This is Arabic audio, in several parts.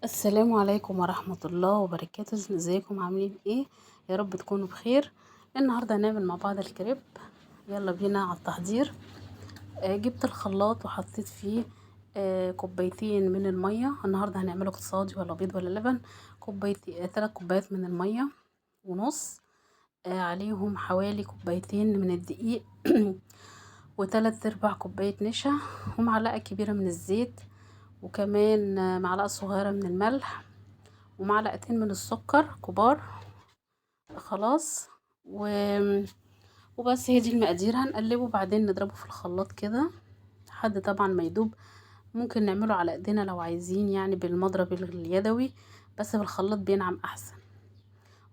السلام عليكم ورحمة الله وبركاته. ازيكم عاملين ايه؟ يا رب تكونوا بخير. النهاردة هنعمل مع بعض الكريب. يلا بينا على التحضير. جبت الخلاط وحطيت فيه كوبايتين من المية. النهاردة هنعمله اقتصادي ولا بيض ولا لبن. كوبايتين 3 كوبايات من المية ونص. عليهم حوالي كوبايتين من الدقيق و3/4 كوباية نشا ومعلقة كبيرة من الزيت، وكمان معلقة صغيرة من الملح ومعلقتين من السكر كبار. خلاص وبس هي دي المقادير. هنقلبه بعدين نضربه في الخلاط كده لحد طبعا ما يدوب. ممكن نعمله على ايدينا لو عايزين، يعني بالمضرب اليدوي، بس في الخلاط بينعم احسن.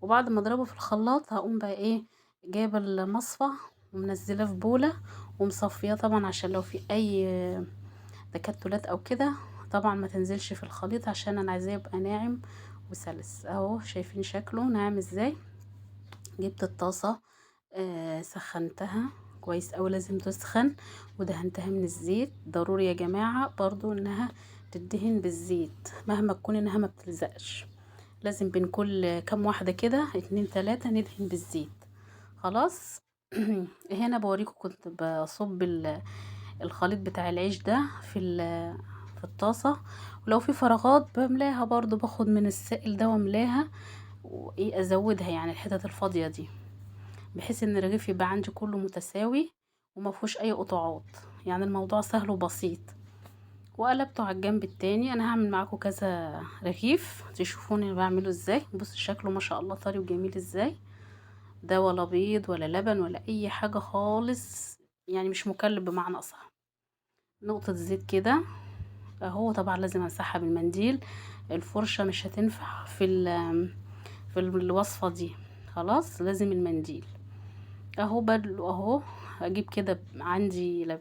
وبعد ما اضربه في الخلاط هقوم بقى ايه، جايبه المصفى ومنزلاه في بوله ومصفياه طبعا عشان لو في اي تكتلات او كده طبعا ما تنزلش في الخليط، عشان انا عايزاه يبقى ناعم وسلس. اهو شايفين شكله ناعم ازاي. جبت الطاسة، سخنتها كويس اوي، لازم تسخن، ودهنتها من الزيت. ضروري يا جماعة برضو انها تدهن بالزيت مهما تكون، انها ما بتلزقش. لازم بين كل كام واحدة كده 2 3 ندهن بالزيت. خلاص. هنا بوريكم كنت بصب الخليط بتاع العيش ده في الطاسة، ولو في فراغات بملاها برضو، باخد من السائل ده واملاها وايه ازودها، يعني الحتت الفاضية دي، بحيث ان الرغيف يبقى عندي كله متساوي وما فيهوش اي قطعات. يعني الموضوع سهل وبسيط. وقلبته على الجنب التاني. انا هعمل معاكم كذا رغيف تشوفوني بعمله ازاي. بص شكله ما شاء الله طري وجميل ازاي. ده ولا بيض ولا لبن ولا اي حاجة خالص، يعني مش مكلف بمعنى اصح. نقطة زيت كده اهو. طبعا لازم امسحها بالمنديل، الفرشة مش هتنفع في الوصفة دي. خلاص لازم المنديل. اهو بدلو اهو. اجيب كده عندي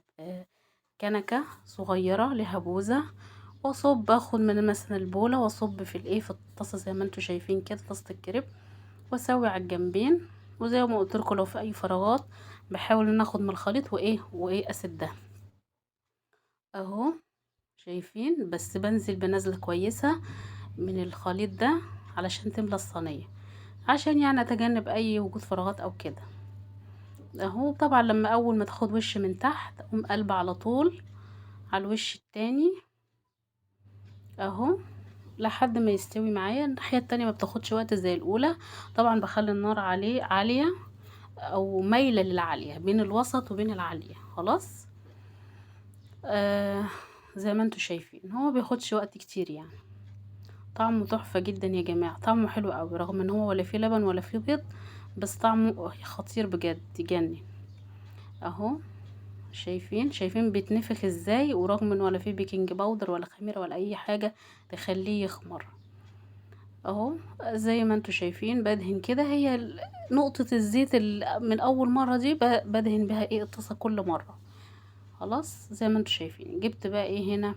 كنكة صغيرة لها بوزة، واصب، اخد من مثلا البولة واصب في الايه، في الطاسة زي ما انتوا شايفين كده، طاسة الكريب، واسوي على الجنبين. وزي ما قلت لكم لو في اي فراغات بحاول ان اخد من الخليط وايه اسدها. اهو شايفين، بس بنزل بنزلة كويسة من الخليط ده علشان تملى الصينية، عشان يعني اتجنب اي وجود فراغات او كده. اهو طبعا لما اول ما تاخد وش من تحت اقوم قلبه على طول على الوش التاني اهو لحد ما يستوي معايا. الناحية التانية ما بتاخدش وقت زي الاولى. طبعا بخلي النار عليه عالية او مايلة للعالية، بين الوسط وبين العالية. خلاص. آه زي ما انتوا شايفين هو بياخدش وقت كتير يعني. طعمه تحفة جدا يا جماعة، طعمه حلو قوي رغم ان هو ولا فيه لبن ولا فيه بيض، بس طعمه خطير بجد يجنن. اهو شايفين بيتنفخ ازاي، ورغم ان ولا فيه بيكنج باودر ولا خميرة ولا اي حاجة تخليه يخمر. اهو زي ما انتوا شايفين بدهن كده. هي نقطة الزيت من اول مرة دي بدهن بها ايه الطاسة كل مرة. خلاص زي ما انتوا شايفين. جبت بقى ايه هنا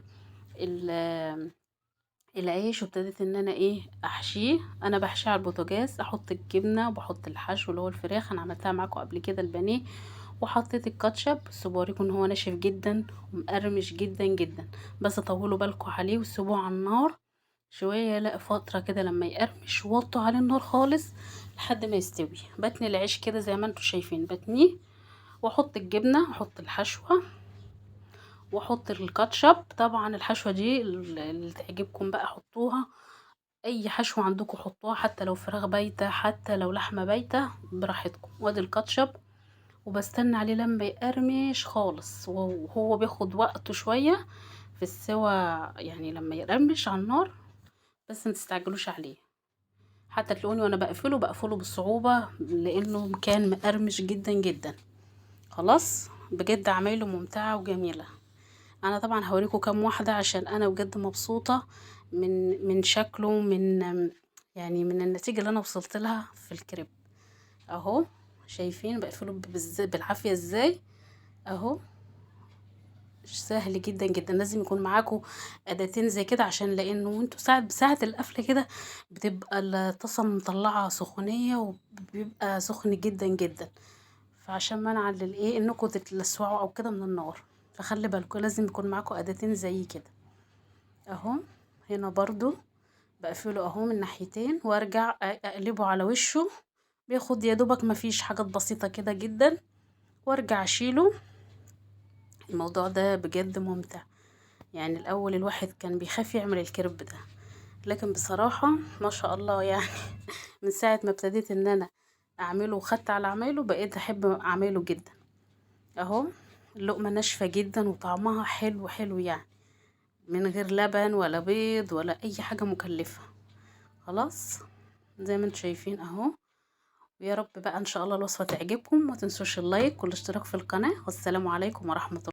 العيش، وابتديت ان انا ايه احشيه. انا بحشيه على البوتاجاز، احط الجبنه وبحط الحشو اللي هو الفراخ. انا عملتها معاكم قبل كده البانيه، وحطيت الكاتشب، بس بوريكم ان هو ناشف جدا ومقرمش جدا جدا. بس طولوا بالكم عليه وسيبوه على النار شويه، لا فتره كده لما يقرمش، وطوا عليه النار خالص لحد ما يستوي. بتني العيش كده زي ما انتم شايفين، بتنيه واحط الجبنه واحط الحشوه واحط الكاتشب. طبعا الحشوه دي اللي تعجبكم بقى حطوها، اي حشو عندكم حطوها، حتى لو فراخ بايته حتى لو لحمه بايته براحتكم. وادي الكاتشب، وبستنى عليه لما يقرمش خالص، وهو بياخد وقته شويه في السوا، يعني لما يقرمش على النار. بس ما تستعجلوش عليه. حتى تلاقوني وانا بقفله بصعوبه لانه كان مقرمش جدا جدا. خلاص بجد عمايله ممتعه وجميله. انا طبعا هوريكم كام واحده عشان انا بجد مبسوطه من شكله، يعني من النتيجه اللي انا وصلت لها في الكريب. اهو شايفين بقفله بالعافيه ازاي. اهو سهل جدا جدا. لازم يكون معاكم اداتين زي كده، عشان لانه وانتوا ساعه القفل كده بتبقى الطاسه مطلعه سخونيه وبيبقى سخن جدا جدا، فعشان منع للايه انكم تتلسعوا او كده من النار. فخلي بالكم لازم يكون معاكم اداتين زي كده. اهو هنا برضو بقفله اهو من ناحيتين وارجع اقلبه على وشه. بياخد يا دوبك مفيش حاجات بسيطة كده جدا، وارجع اشيله. الموضوع ده بجد ممتع. يعني الاول الواحد كان بيخاف يعمل الكريب ده، لكن بصراحة ما شاء الله يعني من ساعة ما ابتديت ان انا اعمله وخدت على اعماله بقيت احب اعمله جدا. اهو اللقمة ناشفة جدا وطعمها حلو حلو يعني، من غير لبن ولا بيض ولا اي حاجة مكلفة. خلاص زي ما انتم شايفين اهو. ويا رب بقى ان شاء الله الوصفة تعجبكم، ما تنسوش اللايك والاشتراك في القناة، والسلام عليكم ورحمة الله.